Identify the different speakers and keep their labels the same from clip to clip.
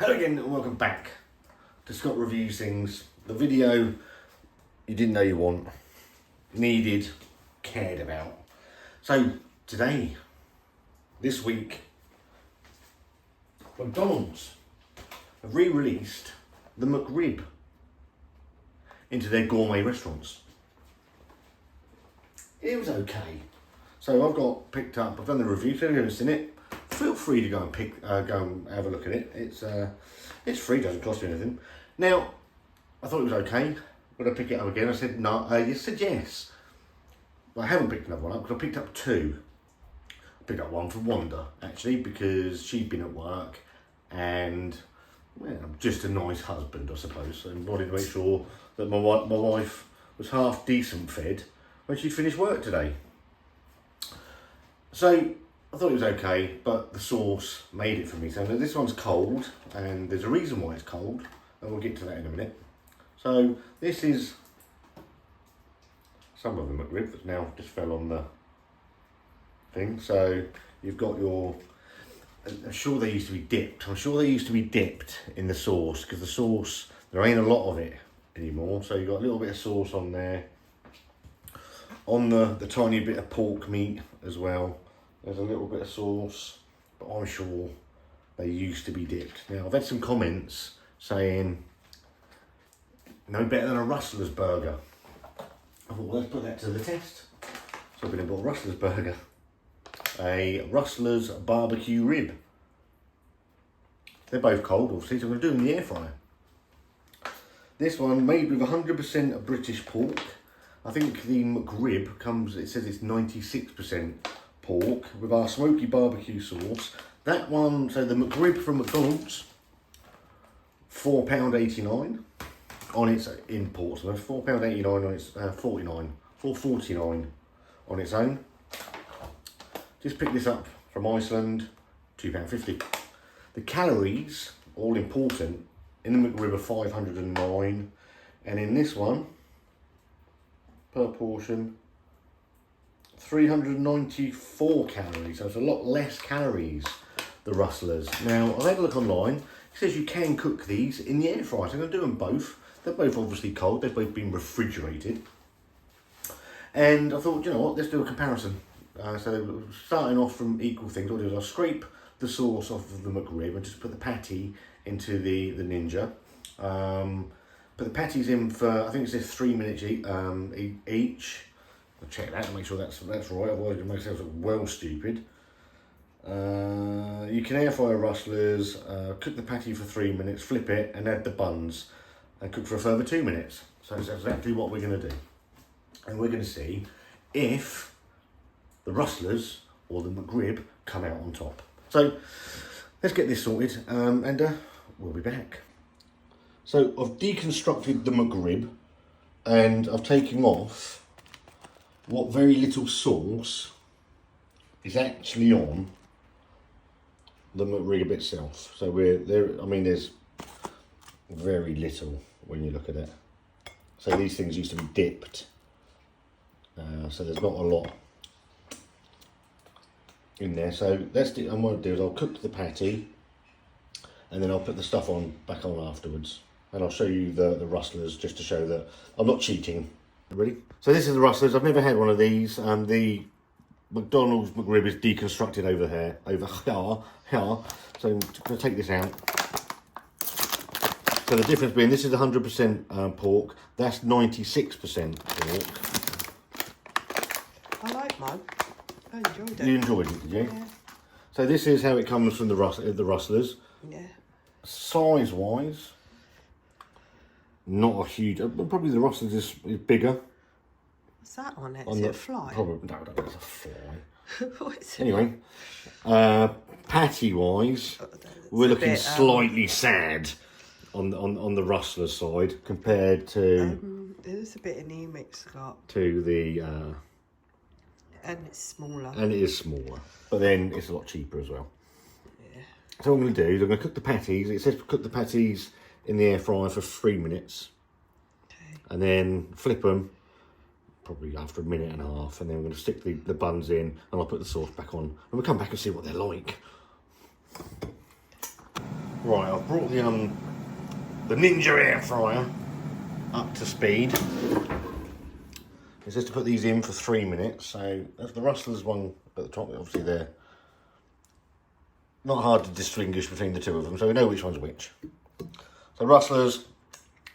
Speaker 1: Hello again and welcome back to Scott Reviews Things, the video you didn't know you want, needed, cared about. So today, this week, McDonald's have re-released the McRib into their gourmet restaurants. It was okay. So I've got picked up, I've done the review, so if you haven't seen it, feel free to go and have a look at it. It's free, doesn't cost you anything. Now, I thought it was okay. Would I pick it up again? I said no. You said yes. Well, I haven't picked another one up because I picked up two. I picked up one for Wanda actually because she'd been at work and well, I'm just a nice husband, I suppose, and wanted to make sure that my wife was half decent fed when she finished work today. So I thought it was okay, but the sauce made it for me. So this one's cold, and there's a reason why it's cold, and we'll get to that in a minute. So this is some of the McRib that now just fell on the thing. So you've got your, I'm sure they used to be dipped. I'm sure they used to be dipped in the sauce, because the sauce, there ain't a lot of it anymore. So you've got a little bit of sauce on there. On the tiny bit of pork meat as well. There's a little bit of sauce, but I'm sure they used to be dipped. Now, I've had some comments saying, no better than a Rustler's burger. I thought, well, let's put that to the test. So I've been and bought a Rustler's burger. A Rustler's BBQ RIB. They're both cold, obviously, so I'm going to do them in the air fryer. This one made with 100% British pork. I think the McRib comes, it says it's 96% pork with our smoky barbecue sauce. That one, so the McRib from McDonald's, £4.89 on its import. So £4.89 on its £4.49 on its own. Just picked this up from Iceland, £2.50. The calories, all important, in the McRib are 509, and in this one, per portion, 394 calories, so it's a lot less calories, the Rustlers. Now, I've had a look online. It says you can cook these in the air fryer, so I'm going to do them both. They're both obviously cold, they've both been refrigerated. And I thought, you know what, let's do a comparison. So starting off from equal things, what I'll do is I'll scrape the sauce off of the McRib and just put the patty into the Ninja. Put the patties in for, I think it says 3 minutes each. I'll check that and make sure that's right, otherwise it makes it look well stupid. You can air fry Rustlers, cook the patty for 3 minutes, flip it and add the buns and cook for a further 2 minutes. So that's exactly what we're going to do. And we're going to see if the Rustlers or the McRib come out on top. So let's get this sorted and we'll be back. So I've deconstructed the McRib and I've taken off what very little sauce is actually on the McRib itself. So I mean, there's very little when you look at it. So these things used to be dipped. So there's not a lot in there. So and what I'll do is I'll cook the patty and then I'll put the stuff back on afterwards. And I'll show you the Rustlers just to show that I'm not cheating. Ready? So this is the Rustlers. I've never had one of these. The McDonald's McRib is deconstructed over here. So I'm going to take this out. So the difference being this is 100% pork. That's 96% pork.
Speaker 2: I like mine. I enjoyed it.
Speaker 1: You enjoyed it, did you?
Speaker 2: Yeah.
Speaker 1: So this is how it comes from the Rustlers.
Speaker 2: Yeah.
Speaker 1: Size-wise, not a huge. Probably the Rustlers is bigger.
Speaker 2: What's that on it? Is it a fly?
Speaker 1: Probably no, it's a fly.
Speaker 2: What is it?
Speaker 1: Anyway, patty-wise, we're looking slightly sad on the Rustler side compared to.
Speaker 2: There's a bit anemic, Scott.
Speaker 1: To the.
Speaker 2: And it's smaller.
Speaker 1: And it is smaller, but then it's a lot cheaper as well.
Speaker 2: Yeah.
Speaker 1: So what I'm going to do is I'm going to cook the patties. It says cook the patties in the air fryer for 3 minutes. Okay. And then flip them, probably after a minute and a half. And then I'm going to stick the buns in and I'll put the sauce back on. And we'll come back and see what they're like. Right, I've brought the Ninja air fryer up to speed. It's just to put these in for 3 minutes. So that's the Rustlers one at the top. Obviously they're not hard to distinguish between the two of them, so we know which one's which. So Rustlers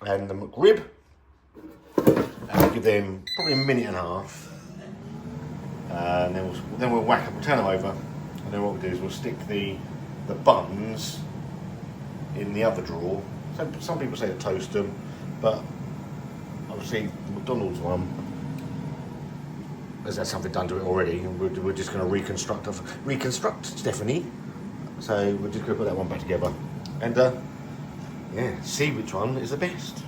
Speaker 1: and the McRib. And we'll give them probably a minute and a half. And then we'll whack up, we'll turn them over. And then what we'll do is we'll stick the buns in the other drawer. So some people say to toast them, but obviously the McDonald's one has had something done to it already, and we're just going to reconstruct Stephanie. So we're just going to put that one back together, and yeah, see which one is the best.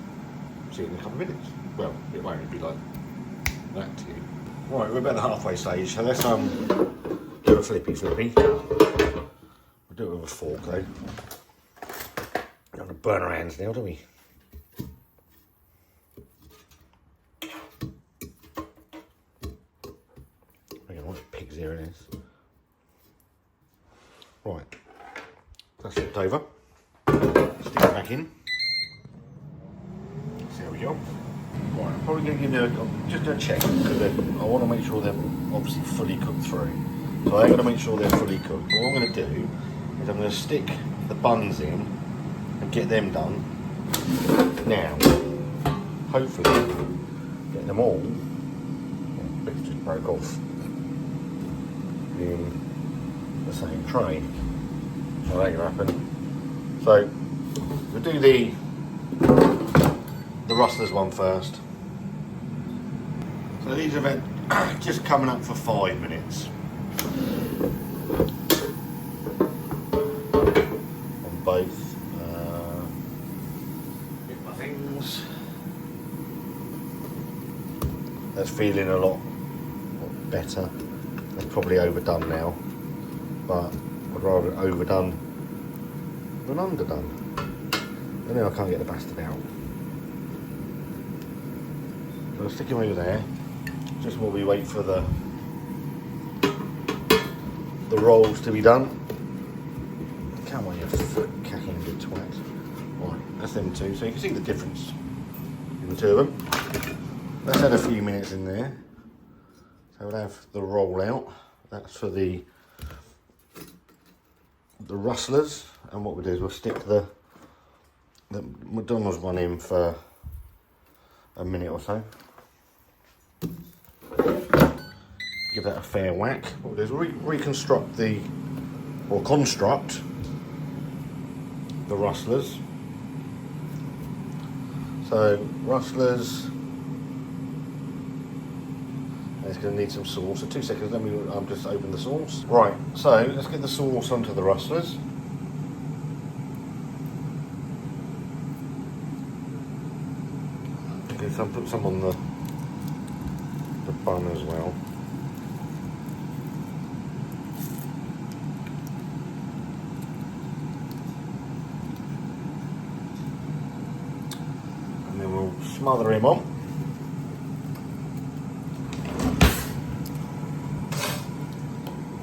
Speaker 1: See it in a couple of minutes. Well, it won't be like that to you. Right, we're about the halfway stage, so let's do a flippy. We'll do it with a fork though. We don't want to burn our hands now, do we? Pig's ear it is. Right, that's flipped over. Stick it back in. So there we go. Right, I'm probably going to give you just a check, because I want to make sure they're obviously fully cooked through. So I'm going to make sure they're fully cooked. What I'm going to do is I'm going to stick the buns in and get them done. Now, hopefully, get them all. Bits just broke off. In the same tray. So that can happen. So we'll do the Rustlers one first. So these are about just coming up for 5 minutes. On both. Get my things. That's feeling a lot better. It's probably overdone now, but I'd rather it overdone than underdone. And then I can't get the bastard out. So I'll stick him over there, just while we wait for the rolls to be done. Come on, you cacking good twat. Right, that's them two. So you can see the difference in the two of them. Let's add a few minutes in there. So we'll have the roll out. That's for the Rustlers, and what we'll do is we'll stick the McDonald's one in for a minute or so. Give that a fair whack. What we'll do is we'll construct the Rustlers. So Rustlers. It's going to need some sauce. So 2 seconds, let me just open the sauce. Right, so let's get the sauce onto the Rustlers. Okay, so I'll put some on the bun as well. And then we'll smother him on.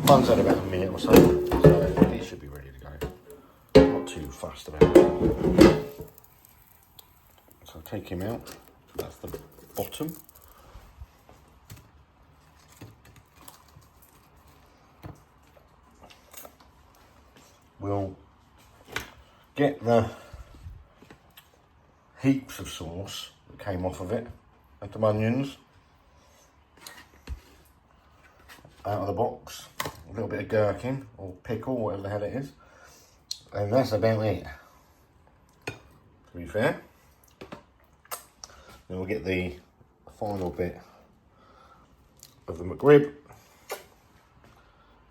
Speaker 1: Bun's had about a minute or so it should be ready to go. Not too fussed about it. So I'll take him out. That's the bottom. We'll get the heaps of sauce that came off of it, like some onions, out of the box. A little bit of gherkin or pickle, whatever the hell it is, and that's about it, to be fair. Then we'll get the final bit of the McRib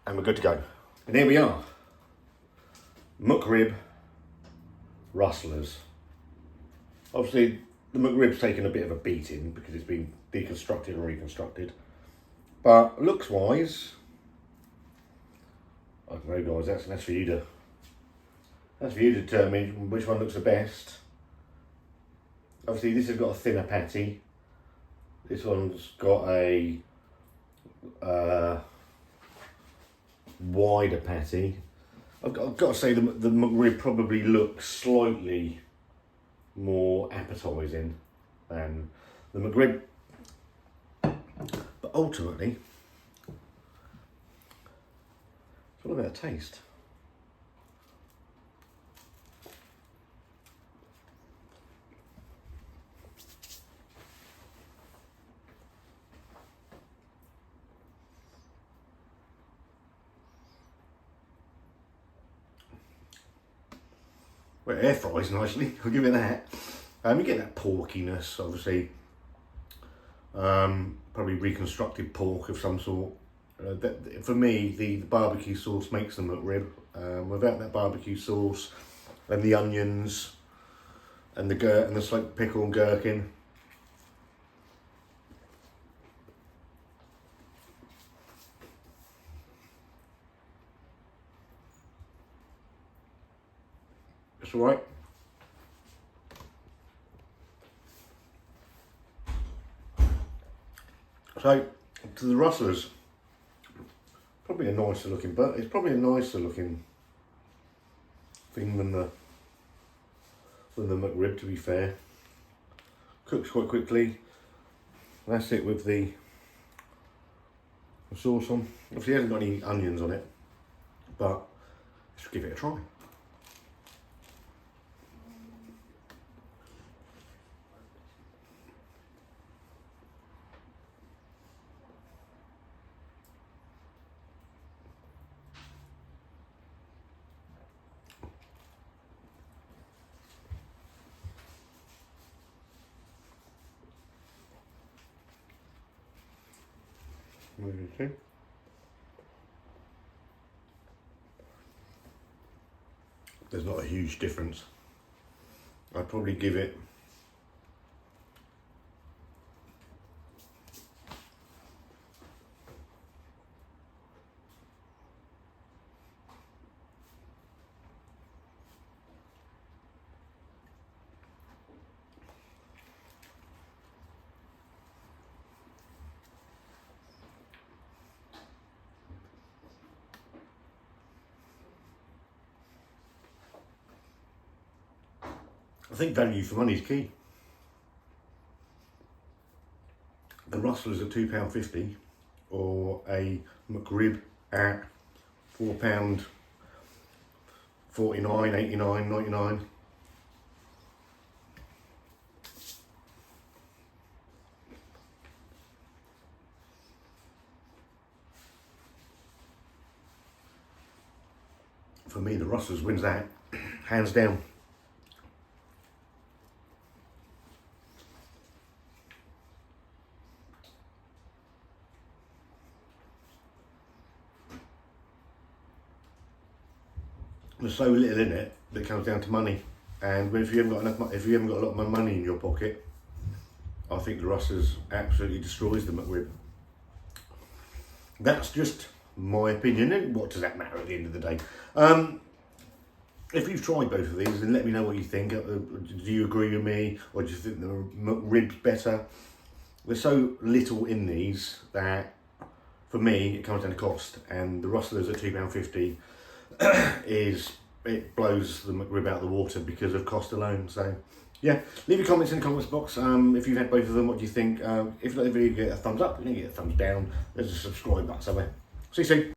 Speaker 1: and we're good to go. And here we are, McRib Rustlers. Obviously the McRib's taken a bit of a beating because it's been deconstructed and reconstructed, but looks wise, I don't know guys, that's for you to determine which one looks the best. Obviously this has got a thinner patty, this one's got a wider patty, I've got to say the McRib probably looks slightly more appetising than the McRib, but ultimately it's all about taste. Well, it air fries nicely, I'll give it that. You get that porkiness, obviously. Probably reconstructed pork of some sort. For me, the barbecue sauce makes the McRib. Without that barbecue sauce and the onions and the smoked pickle and gherkin, it's all right. So, to the rustlers, probably a nicer looking, but it's probably a nicer looking thing than the McRib, to be fair. Cooks quite quickly. That's it with the sauce on. Obviously, it hasn't got any onions on it, but let's give it a try. There's not a huge difference. I'd probably give it I think value for money is key. The rustlers at £2.50 or a McRib at £4.49, 89, 99. For me, the rustlers wins that, hands down. There's so little in it that it comes down to money, and if you haven't got a lot of money in your pocket, I think the rustlers absolutely destroys the McRib. That's just my opinion, and what does that matter at the end of the day? If you've tried both of these, then let me know what you think. Do you agree with me, or do you think the McRib's better? There's so little in these that, for me, it comes down to cost, and the rustlers at £2.50 it blows the McRib out of the water because of cost alone. So yeah, leave your comments in the comments box. If you've had both of them, what do you think? If not, the video, get a thumbs up. If you get a thumbs down, there's a subscribe button somewhere. See you soon.